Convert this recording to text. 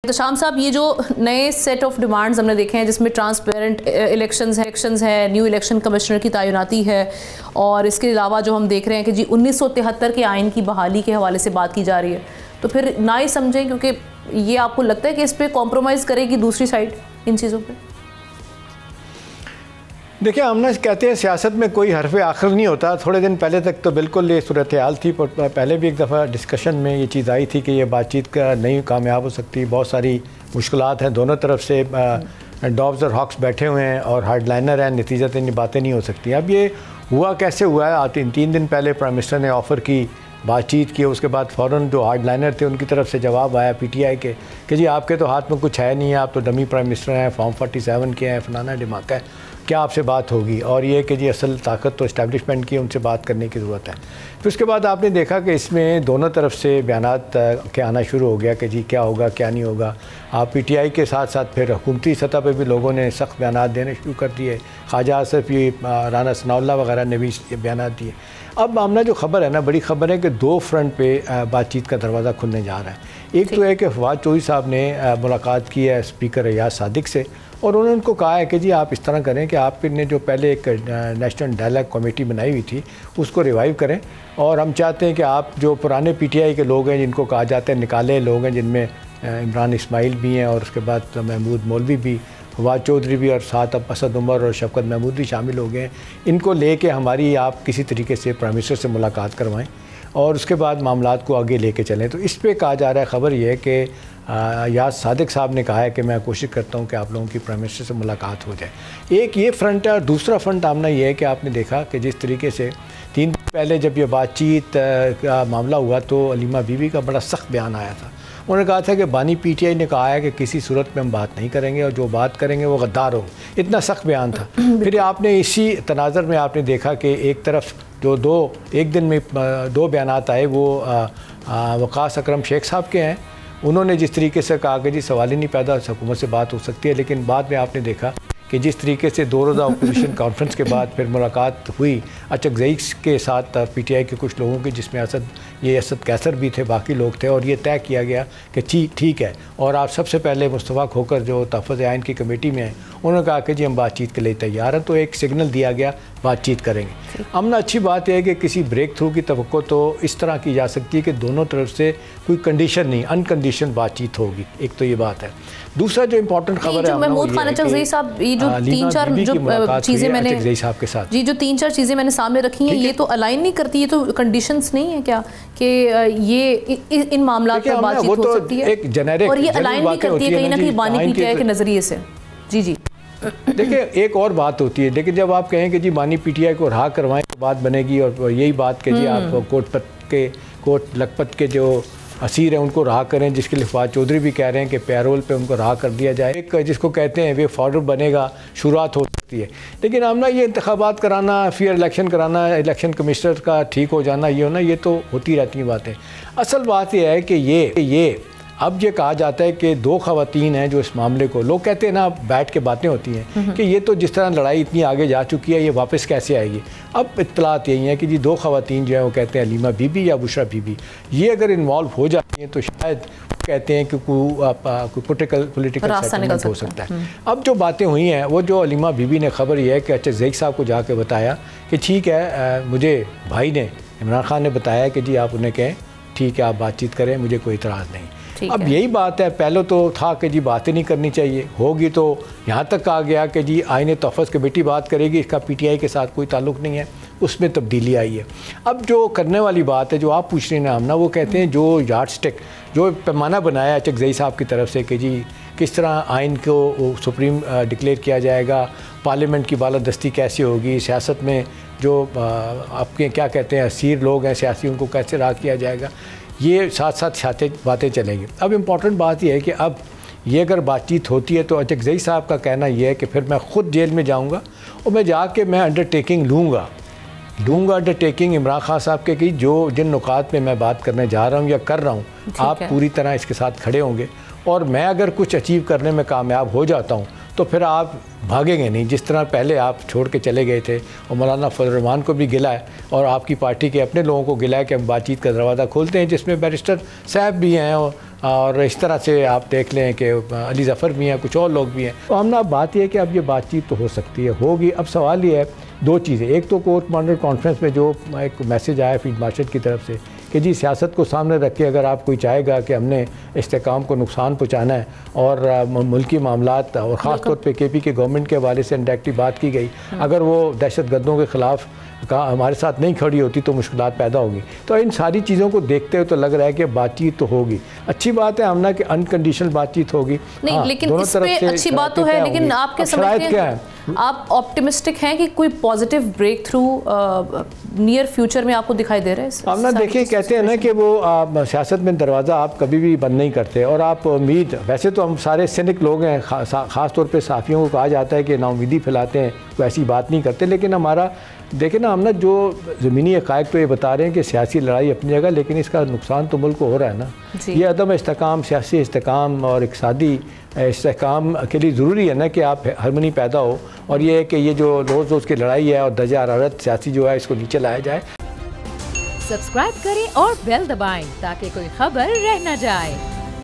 तो शाम साहब, ये जो नए सेट ऑफ डिमांड्स हमने देखे हैं जिसमें ट्रांसपेरेंट इलेक्शंस है, न्यू इलेक्शन कमिश्नर की तैनाती है, और इसके अलावा जो हम देख रहे हैं कि जी 1973 के आइन की बहाली के हवाले से बात की जा रही है, तो फिर ना ही समझें, क्योंकि ये आपको लगता है कि इस पर कॉम्प्रोमाइज़ करेगी दूसरी साइड इन चीज़ों पर? देखिए, हम ना कहते हैं सियासत में कोई हरफ आखिर नहीं होता। थोड़े दिन पहले तक तो बिल्कुल ये सूरत हाल थी, पर पहले भी एक दफ़ा डिस्कशन में ये चीज़ आई थी कि ये बातचीत का नहीं कामयाब हो सकती, बहुत सारी मुश्किलात हैं, दोनों तरफ से डॉब्स और हॉक्स बैठे हुए हैं और हार्डलाइनर हैं, नतीजतन ये बातें नहीं हो सकती। अब ये हुआ कैसे हुआ है? 3 दिन पहले प्राइम मिनिस्टर ने ऑफ़र की, बातचीत की, उसके बाद फ़ौरन जो हार्डलाइनर थे उनकी तरफ से जवाब आया PTI के कि जी आपके तो हाथ में कुछ है नहीं है, आप तो डमी प्राइम मिनिस्टर हैं, फॉर्म 47 के हैं, फलाना ढिमाका है, क्या आपसे बात होगी? और ये कि जी असल ताकत तो इस्टेब्लिशमेंट की, उनसे बात करने की ज़रूरत है। फिर उसके बाद आपने देखा कि इसमें दोनों तरफ से बयानात के आना शुरू हो गया कि जी क्या होगा क्या नहीं होगा। आप PTI के साथ साथ फिर हुकूमती सतह पर भी लोगों ने सख्त बयानात देने शुरू कर दिए। ख्वाजा आसिफ, ये राना सनाउल्लाह वगैरह ने भी बयानात दिए। अब मामला जो ख़बर है ना, बड़ी ख़बर है कि 2 फ्रंट पे बातचीत का दरवाज़ा खुलने जा रहा है। एक तो है कि फवाद चौधरी साहब ने मुलाकात की है स्पीकर रियाज सादिक से, और उन्होंने उनको कहा है कि जी आप इस तरह करें कि आपने जो पहले एक नेशनल डायलॉग कमेटी बनाई हुई थी उसको रिवाइव करें, और हम चाहते हैं कि आप जो पुराने PTI के लोग हैं, जिनको कहा जाता है निकाले लोग हैं, जिनमें इमरान इस्माइल भी हैं और उसके बाद महमूद मौलवी भी, फवाद चौधरी भी, और साथ अब असद उमर और शफकत महमूद भी शामिल हो गए हैं, इनको लेके हमारी आप किसी तरीके से प्राइम मिनिस्टर से मुलाकात करवाएं और उसके बाद मामलात को आगे लेके चलें। तो इस पे कहा जा रहा है, ख़बर ये है कि याज सादिक साहब ने कहा है कि मैं कोशिश करता हूँ कि आप लोगों की प्राइम मिनिस्टर से मुलाकात हो जाए। एक ये फ्रंट है, और दूसरा फ्रंट आमना ये है कि आपने देखा कि जिस तरीके से 3 दिन पहले जब ये बातचीत का मामला हुआ तो अलीमा बीबी का बड़ा सख्त बयान आया था। उन्होंने कहा था कि बानी PTI ने कहा है कि किसी सूरत में हम बात नहीं करेंगे और जो बात करेंगे वो गद्दार हो, इतना सख्त बयान था। फिर आपने इसी तनाज़र में आपने देखा कि एक तरफ जो एक दिन में 2 बयानात आए वो वक़ास अकरम शेख साहब के हैं। उन्होंने जिस तरीके से कहा कि जी सवाल ही नहीं पैदा, हुकूमत से बात हो सकती है, लेकिन बाद में आपने देखा कि जिस तरीके से 2 रोज़ा अपोजिशन कॉन्फ्रेंस के बाद फिर मुलाकात हुई अचकज़ई के साथ PTI के कुछ लोगों की, जिसमें असद कैसर भी थे, बाकी लोग थे, और ये तय किया गया कि ठीक है, और आप सबसे पहले मुस्तफ़ा खोकर जो तहफ़्फ़ुज़ आइन की कमेटी में हैं, उन्होंने कहा कि जी हम बातचीत के लिए तैयार हैं। तो एक सिग्नल दिया गया, बातचीत करेंगे। अमना अच्छी बात है कि किसी ब्रेक थ्रू की तवक्को तो इस तरह की जा सकती है कि दोनों तरफ से कोई कंडीशन नहीं, अनकंडीशन बातचीत होगी। एक तो ये बात है। दूसरा जो इंपॉर्टेंट खबर है, महमूद खान अचकज़ई साहब, ये जो 3-4 चीज़ें मैंने अचकज़ई साहब के साथ जी जो 3-4 चीज़ें मैंने सामने रखी हैं, ये तो अलाइन नहीं करती, ये तो कंडीशंस नहीं है क्या कि ये इन मामलों पर बातचीत हो सकती है, एक जेनेरिक, और ये अलाइन नहीं करती है कहीं ना कहीं बानी PTI के नज़रिए से? जी देखिए, एक और बात होती है, लेकिन जब आप कहें कि जी बानी PTI को रहा करवाएं तो बात बनेगी, और यही बात कि जी आप कोट लखपत के जो असीर हैं उनको रहा करें, जिसके लिए फवाद चौधरी भी कह रहे हैं कि पैरोल पे उनको रहा कर दिया जाए। एक जिसको कहते हैं वे फॉरवर्ड बनेगा, शुरुआत हो सकती है। लेकिन हम ना ये इंतखाबात कराना, फिर इलेक्शन कराना, इलेक्शन कमिश्नर का ठीक हो जाना, ये होना, ये तो होती रहती हैं बातें। असल बात यह है कि ये अब ये कहा जाता है कि 2 ख़वातीन हैं जो इस मामले को, लोग कहते हैं ना, बैठ के बातें होती हैं कि ये तो जिस तरह लड़ाई इतनी आगे जा चुकी है, ये वापस कैसे आएगी। अब इत्तलात यही है कि जी 2 ख़वातीन जो हैं वो कहते हैं अलीमा बीबी या बुशरा बीबी, ये अगर इन्वॉल्व हो जाती हैं तो शायद कहते हैं कि कोई पोलिटिकल सेटलमेंट हो सकता है। अब जो बातें हुई हैं, वो जो अलीमा बीबी ने, खबर ये है कि अचकज़ई साहब को जाके बताया कि ठीक है, मुझे भाई ने, इमरान खान ने बताया कि जी आप उन्हें कहें ठीक है, आप बातचीत करें, मुझे कोई इतराज़ नहीं। अब यही बात है, पहले तो था कि जी बातें नहीं करनी चाहिए, होगी तो यहाँ तक कहा गया कि जी आईने तहफ़्फ़ुज़ कमेटी बात करेगी, इसका PTI के साथ कोई ताल्लुक़ नहीं है, उसमें तब्दीली आई है। अब जो करने वाली बात है, जो आप पूछ रहे हैं आमना, वो कहते हैं जो यार्डस्टिक, जो पैमाना बनाया अचकज़ई साहब की तरफ से कि जी किस तरह आइन को सुप्रीम डिक्लेयर किया जाएगा, पार्लियामेंट की बालादस्ती कैसे होगी, सियासत में जो आपके क्या कहते हैं असीर लोग हैं सियासी, उनको कैसे रहा किया जाएगा, ये साथ साथ बातें चलेंगी। अब इम्पॉर्टेंट बात यह है कि अब ये अगर बातचीत होती है तो अचकज़ई साहब का कहना यह है कि फिर मैं ख़ुद जेल में जाऊंगा और मैं जाके मैं अंडरटेकिंग लूँगा अंडरटेकिंग इमरान खान साहब के कि जो जिन नुकात में मैं बात करने जा रहा हूँ या कर रहा हूँ, आप पूरी तरह इसके साथ खड़े होंगे, और मैं अगर कुछ अचीव करने में कामयाब हो जाता हूँ तो फिर आप भागेंगे नहीं, जिस तरह पहले आप छोड़ के चले गए थे। और मौलाना फजल रहमान को भी गिला है और आपकी पार्टी के अपने लोगों को गिला है कि हम बातचीत का दरवाज़ा खोलते हैं, जिसमें बैरिस्टर साहब भी हैं और और इस तरह से आप देख लें कि अली ज़फ़र भी हैं, कुछ और लोग भी हैं। तो हमने अब बात यह है कि अब ये बातचीत तो हो सकती है, होगी। अब सवाल ये है दो चीज़ें, एक तो कोर कमांडर कॉन्फ्रेंस में जो एक मैसेज आया फील्ड मार्शल की तरफ से कि जी सियासत को सामने रख के अगर आप कोई चाहेगा कि हमने इस्तेकाम को नुकसान पहुँचाना है और मुल्की मामलात और ख़ास तौर पे KP के गवर्नमेंट के हवाले से इंडायरेक्टली बात की गई, अगर वो दहशत गर्दों के ख़िलाफ़ का हमारे साथ नहीं खड़ी होती तो मुश्किलात पैदा होगी। तो इन सारी चीज़ों को देखते हुए तो लग रहा है कि बातचीत तो होगी। अच्छी बात है हमना कि अनकंडीशनल बातचीत होगी। नहीं, हाँ, लेकिन इसमें अच्छी बात तो है, लेकिन आपके समझते हैं आप ऑप्टिमिस्टिक हैं कि कोई positive breakthrough near future में आपको दिखाई दे रहा है? हमना देखिए, कहते हैं ना कि वो सियासत में दरवाज़ा आप कभी भी बंद नहीं करते और आप उम्मीद, वैसे तो हम सारे सिनिक लोग हैं, ख़ास तौर पे साफ़ियों को कहा जाता है कि नाउमीदी फैलाते हैं, कोई ऐसी बात नहीं करते। लेकिन हमारा देखें ना, हम ना जो ज़मीनी हक़ाइक़ तो ये बता रहे हैं कि सियासी लड़ाई अपनी जगह, लेकिन इसका नुकसान तो मुल्क को हो रहा है ना। ये अदम इस्तेकाम, सियासी इस्तेकाम और इक़्तिसादी इस्तेकाम के लिए ज़रूरी है ना कि आप हारमोनी पैदा हो, और ये है कि ये जो रोज़ रोज़ की लड़ाई है और दर्जा हरारत सियासी जो है इसको नीचे लाया जाए। सब्सक्राइब करें और बेल दबाएं ताकि कोई खबर रह न जाए।